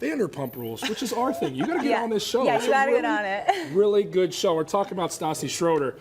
Vanderpump Rules, which is our thing. You got to get on this show. Yeah, It's you got to really, get on it. Really good show. We're talking about Stassi Schroeder.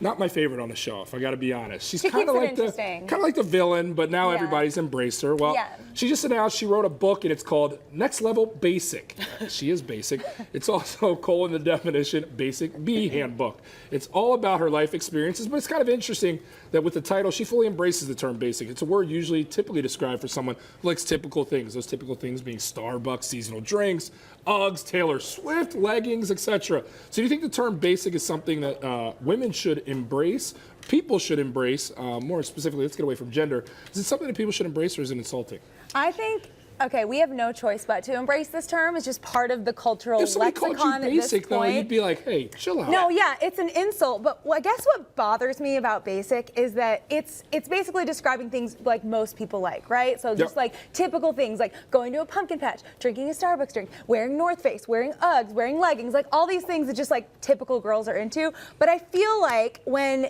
Not my favorite on the show, if I got to be honest. She's She kind of keeps it like interesting. the villain, but now Yeah. everybody's embraced her. Well, Yeah. she just announced she wrote a book, and it's called Next Level Basic. She is basic. It's also, colon the definition, Basic B Handbook. It's all about her life experiences, but it's kind of interesting that with the title, she fully embraces the term basic. It's a word typically described for someone who likes typical things. Those typical things being Starbucks, seasonal drinks, Uggs, Taylor Swift, leggings, etc. So do you think the term basic is something that women should embrace, people should embrace, more specifically, let's get away from gender. Is it something that people should embrace, or is it insulting? I think, okay, we have no choice but to embrace this term. It's just part of the cultural If somebody lexicon called you basic, at this though, point. you'd be like, hey, chill out. No, yeah, it's an insult. But I guess what bothers me about basic is that it's basically describing things like most people like, right? So just like typical things like going to a pumpkin patch, drinking a Starbucks drink, wearing North Face, wearing Uggs, wearing leggings, like all these things that just like typical girls are into. But I feel like when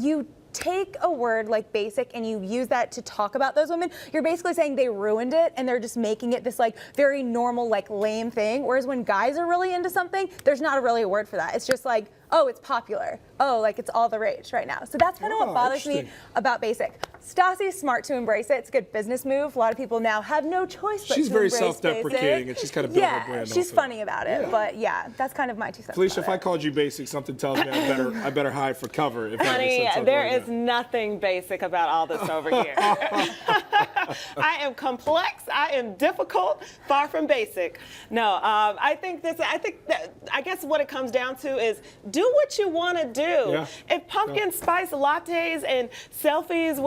you take a word like basic and you use that to talk about those women, you're basically saying they ruined it and they're just making it this like very normal, like lame thing. Whereas when guys are really into something, there's not really a word for that. It's just like, oh, it's popular. Oh, like it's all the rage right now. So that's kind of what bothers me about basic. Stassi's smart to embrace it. It's a good business move. A lot of people now have no choice but She's to very embrace self-deprecating, basic. and she's kind of built her brand. She's funny about it. But yeah, that's kind of my 2 cents. Felicia, about if I it. called you basic, something tells me I better hide for cover. If that makes Honey, sense, there is nothing basic about all this over here. I am complex. I am difficult. Far from basic. No, I guess what it comes down to is do what you want to do. Yeah. If pumpkin spice lattes and selfies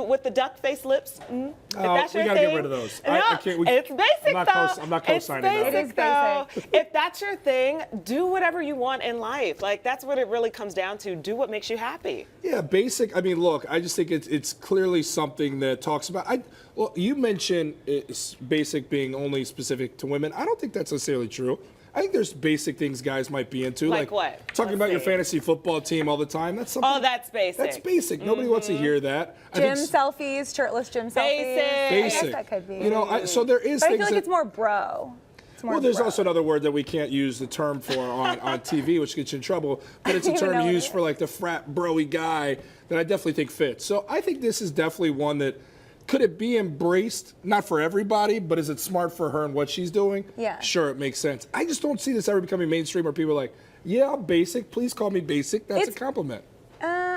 with the duck face lips, if that's we your gotta thing, get rid of those. No, it's basic I'm not co-signing that. It's basic though. If that's your thing, do whatever you want in life. Like that's what it really comes down to. Do what makes you happy. Yeah, basic. I mean, look, I just think it's clearly something that talks about. Well, you mentioned basic being only specific to women. I don't think that's necessarily true. I think there's basic things guys might be into. Like what? Talking about your fantasy football team all the time. That's something. Oh, that's basic. That's basic. Nobody wants to hear that. Gym selfies, shirtless gym selfies. Basic. I guess that could be. You know, so there is But I things feel like that, it's more bro. well, there's also another word that we can't use the term for on TV, which gets you in trouble. But it's a term used for like the frat bro-y guy that I definitely think fits. So I think this is definitely one that could it be embraced? Not for everybody, but is it smart for her and what she's doing? Yeah. Sure, it makes sense. I just don't see this ever becoming mainstream where people are like, yeah, I'm basic. Please call me basic. That's a compliment.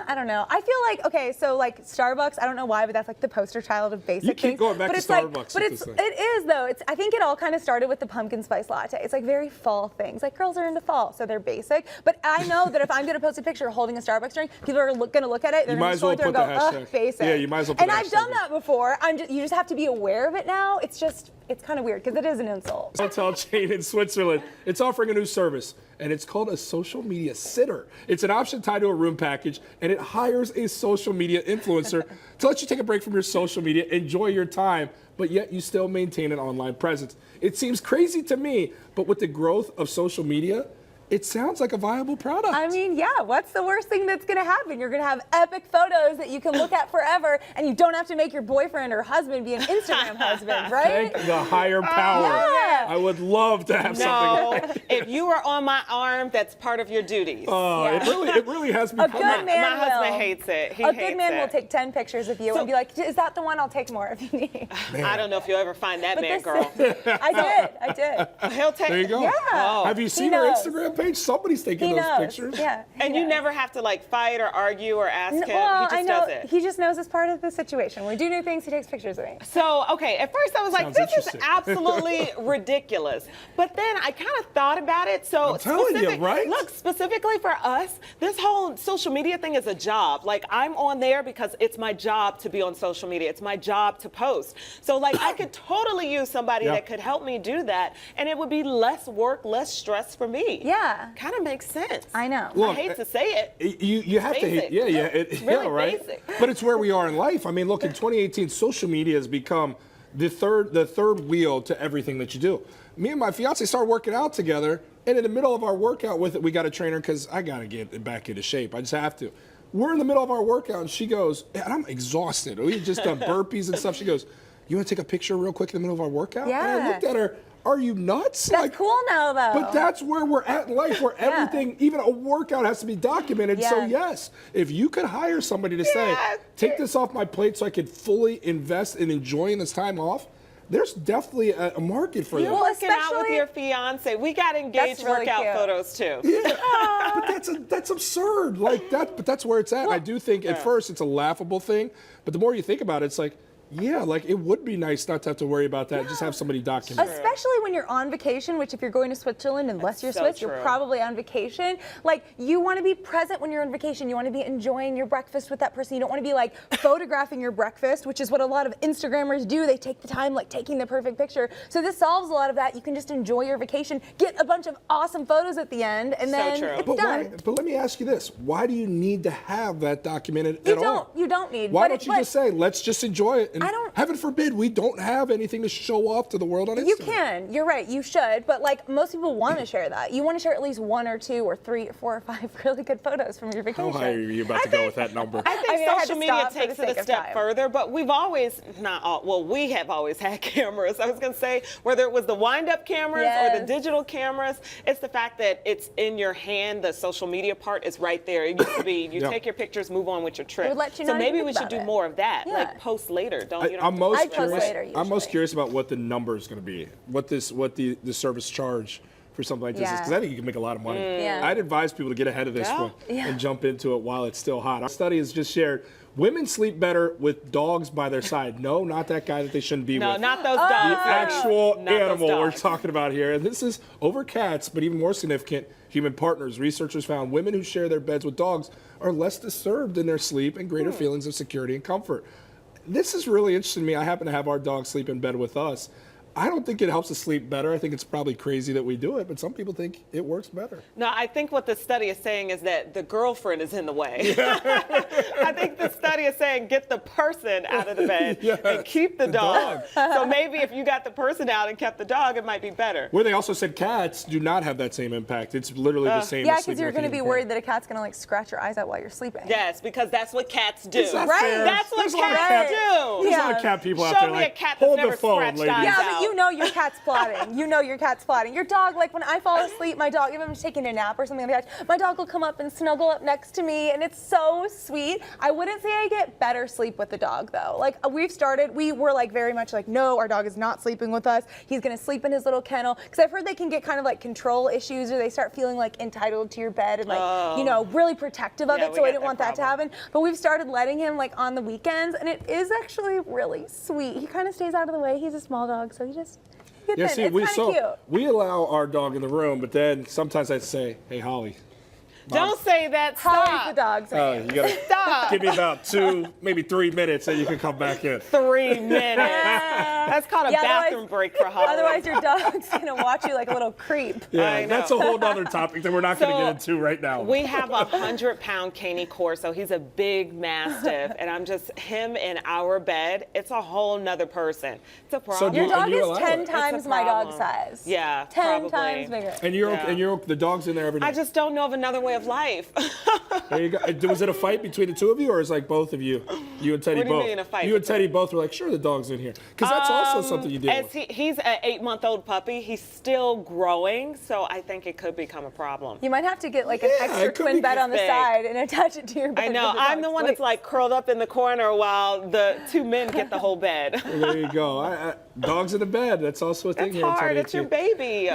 I don't know. I feel like, okay, so like Starbucks, I don't know why, but that's like the poster child of basic You keep things. going back but to it's like, Starbucks but with it's, this thing. it is though. I think it all kind of started with the pumpkin spice latte. It's like very fall things. Like girls are into fall, so they're basic. But I know that if I'm going to post a picture holding a Starbucks drink, people are going to look at it, they're going to scroll through and go, ugh, basic. Yeah, you might as well put And the I've hashtag done in. that before. You just have to be aware of it now. It's kind of weird because it is an insult. Hotel chain in Switzerland. It's offering a new service, and it's called a social media sitter. It's an option tied to a room package, and it hires a social media influencer to let you take a break from your social media, enjoy your time, but yet you still maintain an online presence. It seems crazy to me, but with the growth of social media, it sounds like a viable product. I mean, yeah, what's the worst thing that's going to happen? You're going to have epic photos that you can look at forever, and you don't have to make your boyfriend or husband be an Instagram husband, right? Thank the higher power. Yeah. I would love to have something like that. If you are on my arm, that's part of your duties. Oh, Yeah. it really has become. A good man My husband will. hates it. He A hates good man will it. take 10 pictures of you and be like, is that the one? I'll take more if you need. I don't know if you'll ever find that man, this- girl. I did. He'll take. There you go. Yeah. Oh. Have you seen her knows. Instagram page? Somebody's taking He those knows. pictures. Yeah. And you never have to like fight or argue or ask him. Well, He I just know does it. he just knows it's part of the situation. When we do new things, he takes pictures of me. So, okay, at first I was like, Sounds this is interesting. absolutely ridiculous. But then I kind of thought about it. So, I'm telling you, right? Look, specifically for us, this whole social media thing is a job. Like, I'm on there because it's my job to be on social media. It's my job to post. So, like, I could totally use somebody that could help me do that, and it would be less work, less stress for me. Yeah. Kind of makes sense. I know. Look, I hate to say it. You have to hate, Basic. yeah, Really right. basic. But it's where we are in life. I mean, look, in 2018, social media has become the third wheel to everything that you do. Me and my fiance started working out together, and in the middle of our workout with it, we got a trainer because I got to get back into shape. I just have to. We're in the middle of our workout, and she goes, and I'm exhausted. We had just done burpees and stuff. She goes, you want to take a picture real quick in the middle of our workout? And I Yeah. looked at her, are you nuts? That's cool now, though. But that's where we're at in life, where everything, even a workout, has to be documented. So yes, if you could hire somebody to say, take this off my plate so I could fully invest in enjoying this time off, there's definitely a market for that. You're working out with your fiance. We got engaged really workout cute. photos too. Yeah, but that's absurd. Like that, but that's where it's at. I do think at first it's a laughable thing, but the more you think about it, it's like, yeah, like it would be nice not to have to worry about that. Just have somebody document it. Especially when you're on vacation, which if you're going to Switzerland, unless you're so Swiss, true. you're probably on vacation. Like, you want to be present when you're on vacation. You want to be enjoying your breakfast with that person. You don't want to be like photographing your breakfast, which is what a lot of Instagrammers do. They take the time like taking the perfect picture. So this solves a lot of that. You can just enjoy your vacation, get a bunch of awesome photos at the end, and then true. it's But done. but let me ask you this: why do you need to have that documented at all? You don't need. Why but don't you just say, let's just enjoy it? And I don't- heaven forbid we don't have anything to show off to the world on Instagram. You can. You're right. You should. But like most people want to share that. You want to share at least 1 or 2 or 3 or 4 or 5 really good photos from your vacation. How high are you about to go with that number? I think I mean, I had social to media stop for the takes it sake a of step time. further, but we've always, we have always had cameras. I was going to say, whether it was the wind-up cameras or the Yes. digital cameras, it's the fact that it's in your hand. The social media part is right there. It used to be, you take your pictures, move on with your trip. would let you so know how you maybe think we should about do it. more of that, Yeah. like post later. You don't I'm have most to I post curious. later, I'm most usually. curious about what the number is going to be. What the service charge for something like this is, Yeah. because I think you can make a lot of money. Yeah. I'd advise people to get ahead of this one and jump into it while it's still hot. Our study has just shared women sleep better with dogs by their side. No, not that guy that they shouldn't be No, with. not those The dogs. actual Not those animal we're dogs. talking about here. And this is over cats, but even more significant, human partners. Researchers found women who share their beds with dogs are less disturbed in their sleep and greater feelings of security and comfort. This is really interesting to me. I happen to have our dog sleep in bed with us. I don't think it helps us sleep better. I think it's probably crazy that we do it, but some people think it works better. No, I think what the study is saying is that the girlfriend is in the way. I think the study is saying get the person out of the bed and keep the dog. So maybe if you got the person out and kept the dog, it might be better. Where they also said cats do not have that same impact. It's literally the same. Yeah, as because sleeping you're with going to a be human worried that a cat's going to like scratch your eyes out while you're sleeping. Yes, because that's what cats do. Is that Right. fair? That's what There's a lot of cats cat- do. There's a lot Yeah. of cat people out Show there me like, a cat that's hold never the phone, scratched ladies. eyes Yeah, out. but you know your cat's plotting. You know your cat's plotting. Your dog, like when I fall asleep, my dog, if I'm taking a nap or something like that, my dog will come up and snuggle up next to me, and it's so sweet. I wouldn't say I get better sleep with the dog, though. Like, we were like very much like, no, our dog is not sleeping with us. He's gonna sleep in his little kennel. Because I've heard they can get kind of like control issues, or they start feeling like entitled to your bed and like, you know, really protective of Yeah, it. we So I get didn't that want that to problem. happen. But we've started letting him like on the weekends, and it is actually really sweet. He kind of stays out of the way. He's a small dog, so he just. Yeah, see, it's kind of cute. we allow our dog in the room, but then sometimes I say, "Hey, Holly, Don't say that. Holly's Stop. the dog's name. you gotta Stop. give me about 2, maybe 3 minutes, and you can come back in." 3 minutes. That's called a Yeah, bathroom break for Holly. Otherwise, your dog's gonna watch you like a little creep. Yeah, I know. that's a whole other topic that we're not going to So, get into right now. We have a 100-pound Caney Corso. He's a big mastiff, and I'm just him in our bed. It's a whole nother person. It's a problem. Your And dog you is allow 10 it. times It's a my dog's problem. size. Yeah, 10 probably. times bigger. And you're Yeah. and you're the dog's in there every I night. just don't know of another way of life. There you go. Was it a fight between the two of you, or is like both of you, you and Teddy What do you both? mean a fight You and between- Teddy both were like, "Sure, the dog's in here," because that's also something you deal As with. he's an 8-month-old puppy. He's still growing, so I think it could become a problem. You might have to get like an Yeah, extra it could twin be bed on the big. side and attach it to your bed. I know. where I'm the dog one that's sleeps. like curled up in the corner while the 2 men get the whole bed. There you go. Dogs in the bed. That's also a thing It's here in hard. Teddy It's your too. baby.